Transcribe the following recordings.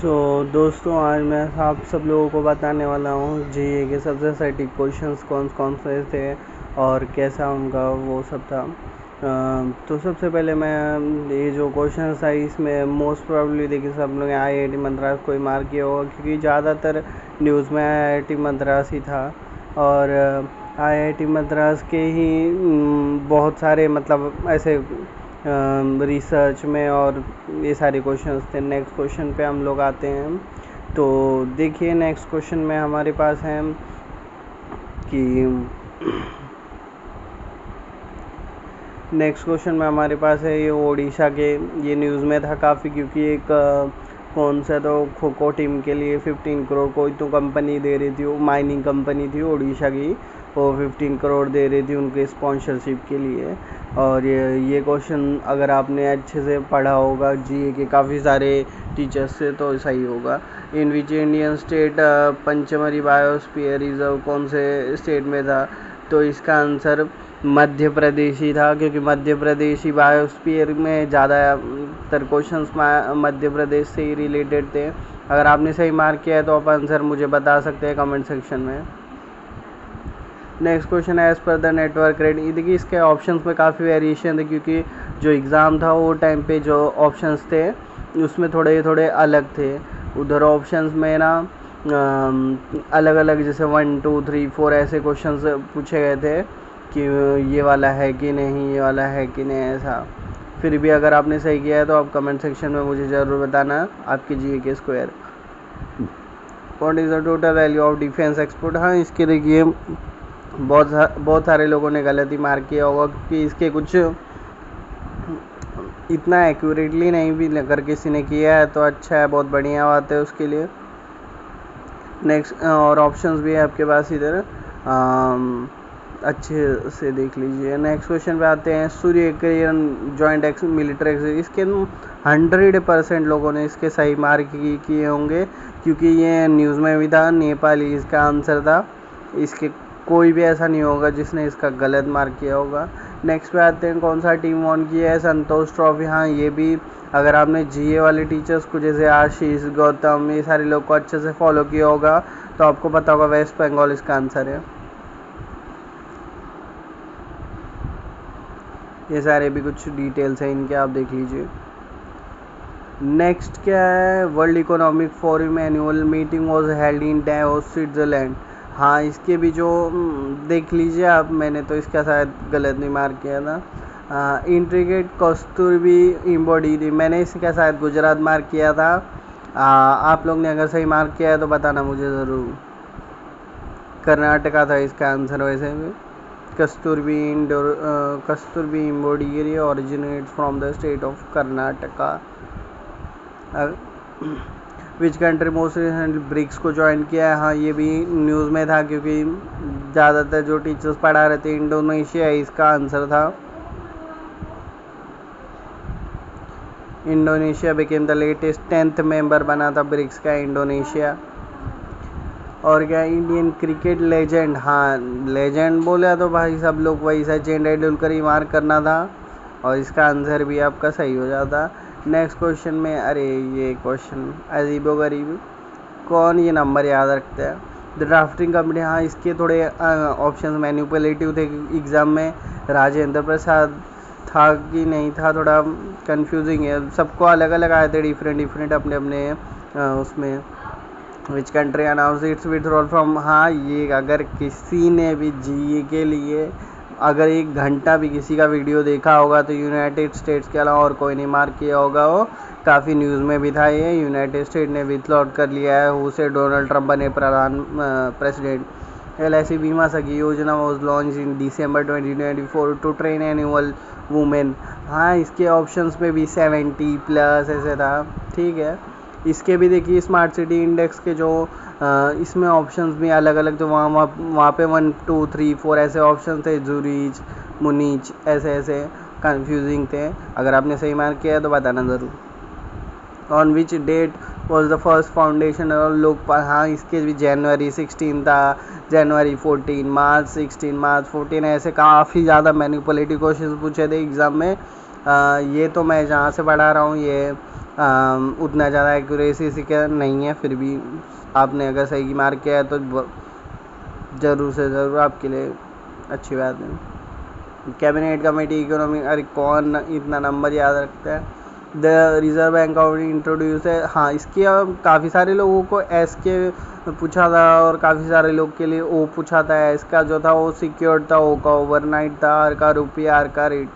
दोस्तों, आज मैं आप सब लोगों को बताने वाला हूँ जीए के सबसे सटीक क्वेश्चंस कौन कौन से थे और कैसा उनका वो सब था। तो सबसे पहले मैं ये जो क्वेश्चन था इसमें मोस्ट प्रोबेबली देखिए सब लोग आईआईटी मद्रास को ही मार्क किया होगा, क्योंकि ज़्यादातर न्यूज़ में आईआईटी मद्रास ही था और आईआईटी मद्रास के ही बहुत सारे मतलब ऐसे रिसर्च में और ये सारे क्वेश्चंस थे। नेक्स्ट क्वेश्चन पे हम लोग आते हैं। तो देखिए नेक्स्ट क्वेश्चन में हमारे पास है कि नेक्स्ट क्वेश्चन में हमारे पास है ये ओडिशा के, ये न्यूज़ में था काफ़ी, क्योंकि एक कौन सा तो खो खो टीम के लिए 15 करोड़ कोई तो कंपनी दे रही थी, वो माइनिंग कंपनी थी ओडिशा की, वो 15 करोड़ दे रही थी उनके स्पॉन्सरशिप के लिए। और ये क्वेश्चन अगर आपने अच्छे से पढ़ा होगा जीए के काफ़ी सारे टीचर्स से तो सही होगा। In which Indian state Pachmarhi biosphere reserve कौन से स्टेट में था? तो इसका आंसर मध्य प्रदेश ही था, क्योंकि मध्य प्रदेश ही बायोस्फीयर में ज़्यादातर क्वेश्चंस मध्य प्रदेश से ही रिलेटेड थे। अगर आपने सही मार्क किया है तो आप आंसर मुझे बता सकते हैं कमेंट सेक्शन में। नेक्स्ट क्वेश्चन है as per the network rate. देखिए इसके ऑप्शंस में काफ़ी वेरिएशन थे, क्योंकि जो एग्ज़ाम था वो टाइम पे जो ऑप्शंस थे उसमें थोड़े अलग थे। उधर ऑप्शंस में ना अलग अलग जैसे 1 2 3 4 ऐसे क्वेश्चंस पूछे गए थे कि ये वाला है कि नहीं, ये वाला है कि नहीं, ऐसा। फिर भी अगर आपने सही किया है तो आप कमेंट सेक्शन में मुझे ज़रूर बताना आपके जीए के square. What is the total value of defence export? हाँ, इसके देखिए बहुत सारे लोगों ने गलत ही मार्क किया होगा, क्योंकि इसके कुछ इतना एक्यूरेटली नहीं भी अगर किसी ने किया है तो अच्छा है, बहुत बढ़िया बात है उसके लिए। नेक्स्ट और ऑप्शंस भी है आपके पास इधर, अच्छे से देख लीजिए। नेक्स्ट क्वेश्चन पे आते हैं। Surya Kiran joint military exercise, इसके 100% लोगों ने इसके सही मार्क किए होंगे, क्योंकि ये न्यूज़ में भी था। नेपाली इसका आंसर था। इसके कोई भी ऐसा नहीं होगा जिसने इसका गलत मार्क किया होगा। नेक्स्ट पे आते हैं कौन सा टीम वॉन किया है संतोष ट्रॉफी? हाँ, ये भी अगर आपने जीए वाले टीचर्स को जैसे आशीष, गौतम, ये सारे लोग को अच्छे से फॉलो किया होगा तो आपको पता होगा वेस्ट बंगाल इसका आंसर है। ये सारे भी कुछ डिटेल्स हैं इनके, आप देख लीजिए। नेक्स्ट क्या है? World economic forum annual meeting was held in Davos, Switzerland. हाँ, इसके भी जो देख लीजिए आप, मैंने तो इसका शायद गलत नहीं मार्क किया था। इंट्रीगेट कस्तूरबी इम्बॉडी थी, मैंने इसका शायद गुजरात मार्क किया था। आप लोग ने अगर सही मार्क किया है तो बताना मुझे ज़रूर। कर्नाटका था इसका आंसर वैसे भी। Kasuti embroidery originates from the state of Karnataka. Which country most recently BRICS को ज्वाइन किया है? हाँ, ये भी न्यूज़ में था, क्योंकि ज़्यादातर जो टीचर्स पढ़ा रहे थे इंडोनेशिया इसका आंसर था। Indonesia became the latest 10th member बना था ब्रिक्स का इंडोनेशिया। और क्या? इंडियन क्रिकेट लेजेंड, हाँ लेजेंड बोला तो भाई सब लोग वही सचिन तेंदुलकर ही मार्क करना था, और इसका आंसर भी आपका सही हो जाता। नेक्स्ट क्वेश्चन में, अरे ये क्वेश्चन अजीबो गरीब, कौन ये नंबर याद रखता है? द ड्राफ्टिंग कमिटी, हाँ इसके थोड़े ऑप्शन मैनिपुलेटिव थे एग्ज़ाम में। राजेंद्र प्रसाद था कि नहीं था, थोड़ा कंफ्यूजिंग है, सबको अलग अलग आए थे, डिफरेंट अपने अपने उसमें। Which country announce it's withdrawal from? हाँ, ये अगर किसी ने भी जीए के लिए अगर 1 घंटा भी किसी का वीडियो देखा होगा तो यूनाइटेड स्टेट्स के अलावा और कोई नहीं मार्क किया होगा। वो काफ़ी न्यूज़ में भी था, ये यूनाइटेड स्टेट ने विथड्रॉ कर लिया है, उसे डोनाल्ड ट्रंप बने president. LIC Bima Sakhi Yojana was launch in December 2024 to train annual women. हाँ, इसके ऑप्शंस में भी 70+ ऐसे था, ठीक है। इसके भी देखिए स्मार्ट सिटी इंडेक्स के जो इसमें ऑप्शंस भी अलग अलग, तो वहाँ पे 1 2 3 4 ऐसे ऑप्शन थे, जूरिच, मुनीच, ऐसे कंफ्यूजिंग थे। अगर आपने सही मार्क किया है तो बताना ज़रूर। On which date was the first foundation Lokpal? हाँ, इसके भी जनवरी 16 था, जनवरी 14, मार्च 16, मार्च 14, ऐसे काफ़ी ज़्यादा मैनिपुलेटिव क्वेश्चन पूछे थे एग्ज़ाम में। ये तो मैं जहाँ से पढ़ा रहा हूँ, ये उतना ज़्यादा एक्यूरेसी इसी का नहीं है, फिर भी आपने अगर सही की मार्क किया है तो ज़रूर से ज़रूर आपके लिए अच्छी बात है। कैबिनेट कमेटी इकोनॉमी, अरे कौन इतना नंबर याद रखता है। The reserve bank of introduce है, हाँ इसकी काफ़ी सारे लोगों को एस के पूछा था और काफ़ी सारे लोग के लिए ओ पूछा था। एस का जो था वो सिक्योर्ड था, ओ का ओवरनाइट था, आर का रुपया, आर का रेट।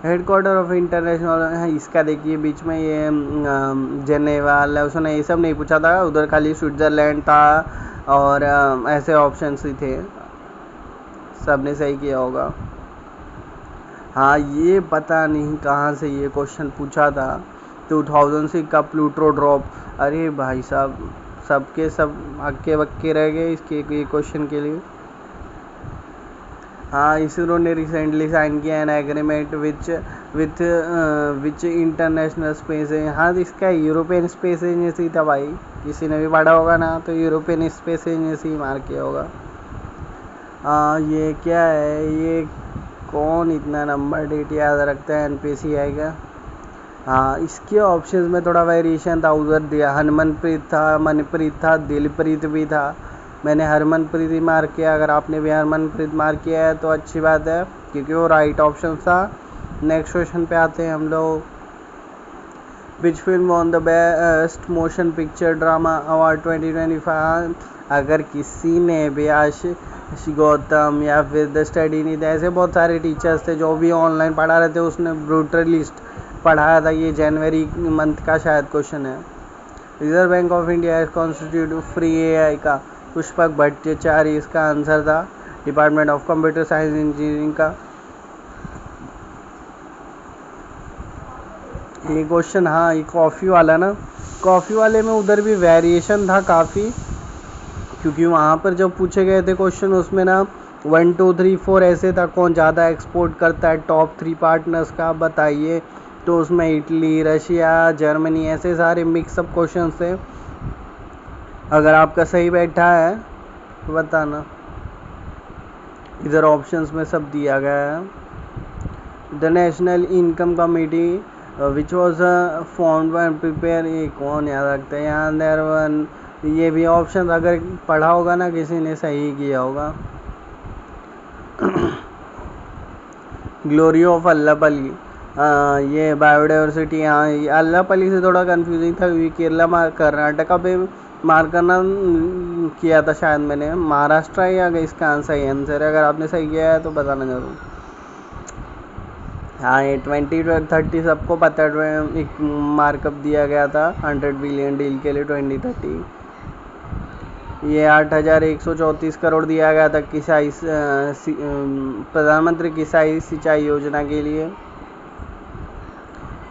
हेडक्वार्टर ऑफ इंटरनेशनल, इसका देखिए बीच में ये जेनेवा, उसने ये सब नहीं पूछा था, उधर खाली स्विट्ज़रलैंड था और ऐसे ऑप्शंस ही थे, सब ने सही किया होगा। हाँ ये पता नहीं कहाँ से ये क्वेश्चन पूछा था। 2006 का प्लूटो ड्रॉप, अरे भाई साहब सबके सब हक्के बक्के रह गए इसके ये क्वेश्चन के लिए। हाँ इसरो ने रिसेंटली साइन किया an agreement which international space है। हाँ इसका यूरोपियन स्पेस एजेंसी था भाई, किसी ने भी पढ़ा होगा ना तो यूरोपियन स्पेस एजेंसी मार किया होगा। ये क्या है, ये कौन इतना नंबर डेट याद रखता है, एनपीसी आएगा। हाँ इसके ऑप्शंस में थोड़ा वेरिएशन था, उधर दिया हरमनप्रीत था, मनप्रीत था, दिलप्रीत भी था, मैंने हरमनप्रीत ही मार्क किया। अगर आपने भी हरमनप्रीत मार्क किया है तो अच्छी बात है क्योंकि वो राइट ऑप्शन था। नेक्स्ट क्वेश्चन पे आते हैं हम लोग। Which film won the best motion picture drama award 2025। अगर किसी ने भी आशीष गौतम या फिर द स्टडी नहीं थे, ऐसे बहुत सारे टीचर्स थे जो भी ऑनलाइन पढ़ा रहे थे, उसने ब्रूटलिस्ट पढ़ाया था। ये जनवरी मंथ का शायद क्वेश्चन है। Reserve bank of India constitute free AI का, पुष्पक भट्टाचार्य इसका आंसर था। Department of computer science engineering का ये क्वेश्चन। हाँ ये कॉफ़ी वाला ना, कॉफ़ी वाले में उधर भी वेरिएशन था काफ़ी, क्योंकि वहाँ पर जब पूछे गए थे क्वेश्चन उसमें ना 1 2 3 4 ऐसे था, कौन ज़्यादा एक्सपोर्ट करता है टॉप 3 पार्टनर्स का बताइए, तो उसमें इटली, रशिया, जर्मनी, ऐसे सारे मिक्सअप क्वेश्चन थे। अगर आपका सही बैठा है तो बताना, इधर ऑप्शंस में सब दिया गया है। The national income committee which was formed and prepare, ये कौन याद रखता है। यहाँ देयर वन, ये भी ऑप्शन अगर पढ़ा होगा ना किसी ने सही किया होगा। ग्लोरी ऑफ अल्लापल्ली, ये बायोडाइवर्सिटी, हाँ अल्लापल्ली से थोड़ा कंफ्यूजिंग था क्योंकि केरला कर्नाटका पे मार्क करना किया था शायद मैंने। महाराष्ट्र या इसका सही आंसर है, अगर आपने सही किया है तो बताना जरूर। हाँ ये 2030 सबको पता है, एक मार्कअप दिया गया था 100 बिलियन डील के लिए 2030। ये 8,134 करोड़ दिया गया था किसाई प्रधानमंत्री किसाई सिंचाई योजना के लिए।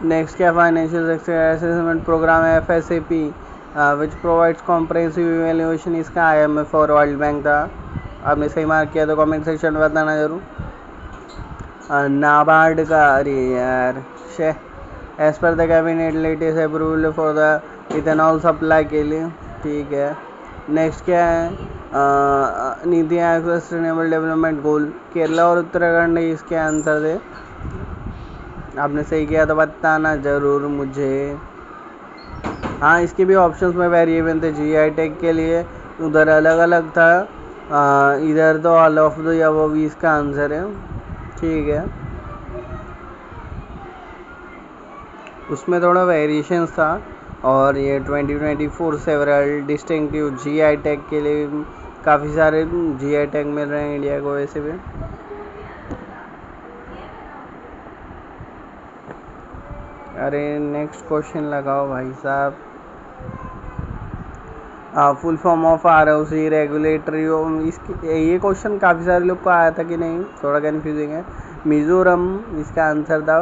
नेक्स्ट क्या, फाइनेंशियल असेसमेंट प्रोग्राम है FSAP which provides comprehensive evaluation, इसका IMF और वर्ल्ड बैंक था। आपने सही मार्क किया तो कमेंट सेक्शन में बताना जरूर। नाबार्ड का, अरे यार say, as per the cabinet latest approval for the ethanol supply के लिए, ठीक है। नेक्स्ट क्या है, NITI Aayog sustainable development goal, Kerala और उत्तराखंड इसके आंसर थे। आपने सही किया तो बताना ज़रूर मुझे। हाँ इसके भी ऑप्शंस में वेरिएबल थे, GI टैग के लिए उधर अलग अलग था, इधर तो ऑल ऑफ द अबव इसका आंसर है, ठीक है। उसमें थोड़ा वेरिएशंस था और ये 2024 सेवरल डिस्टिंक्टिव GI टैग के लिए काफ़ी सारे GI टैग मिल रहे हैं इंडिया को वैसे भी। अरे नेक्स्ट क्वेश्चन लगाओ भाई साहब। Full form of ROC regulatory, इसकी ये क्वेश्चन काफ़ी सारे लोग को आया था कि नहीं, थोड़ा कन्फ्यूजिंग है। मिज़ोरम इसका आंसर था।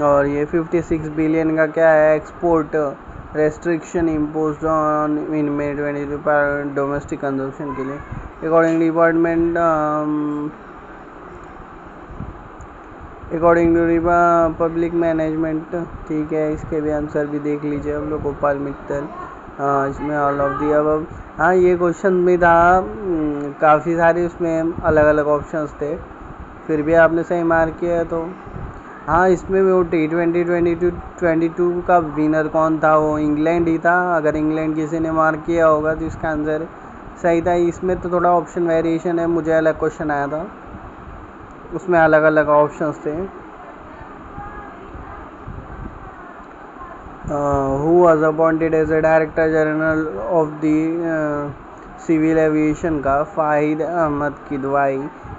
और ये 56 बिलियन का क्या है, export restriction impose on in May 22 पर डोमेस्टिक कंजप्शन के लिए according department according to public management, ठीक है। इसके भी आंसर भी देख लीजिए आप लोग, गोपाल मित्तल, इसमें ऑल ऑफ दी अबव। हाँ ये क्वेश्चन भी था, काफ़ी सारे उसमें अलग अलग ऑप्शंस थे, फिर भी आपने सही मार्क किया है तो। हाँ, इसमें वो T20 22 का विनर कौन था, वो इंग्लैंड ही था। अगर इंग्लैंड किसी ने मार्क किया होगा तो इसका आंसर सही था। इसमें तो थोड़ा ऑप्शन वेरिएशन है, मुझे अलग क्वेश्चन आया था, उसमें अलग अलग ऑप्शंस थे। Who was appointed as a director general of the civil aviation का, फाहिद अहमद किदवाई,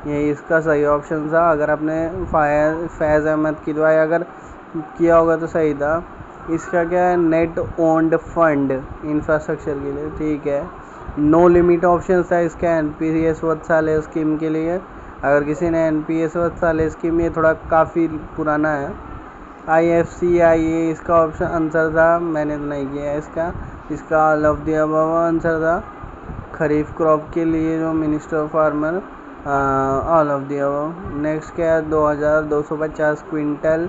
ये इसका सही ऑप्शन था। अगर आपने फैज़ अहमद किदवाई अगर किया होगा तो सही था। इसका क्या है, नेट ओन्ड फंड इंफ्रास्ट्रक्चर के लिए, ठीक है। नो लिमिट ऑप्शन था इसका NPS वत्सलाय स्कीम के लिए। अगर किसी ने NPS वत्सलाय स्कीम, ये थोड़ा काफ़ी पुराना है। IFCI इसका ऑप्शन आंसर था, मैंने तो नहीं किया है इसका all of the above answer था। खरीफ क्रॉप के लिए जो minister of farmer, all of the above. Next क्या है, 2250 क्विंटल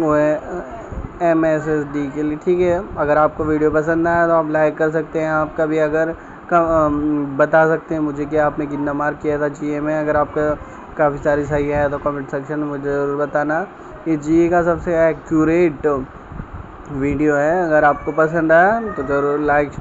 वो है MSSD के लिए, ठीक है। अगर आपको वीडियो पसंद आया तो आप लाइक कर सकते हैं। आपका भी अगर बता सकते हैं मुझे कि आपने कितना मार्क किया था GA में। अगर आपका काफ़ी सारी सही है तो कमेंट सेक्शन में मुझे ज़रूर बताना। ये GA का सबसे एक्यूरेट वीडियो है। अगर आपको पसंद आया तो ज़रूर लाइक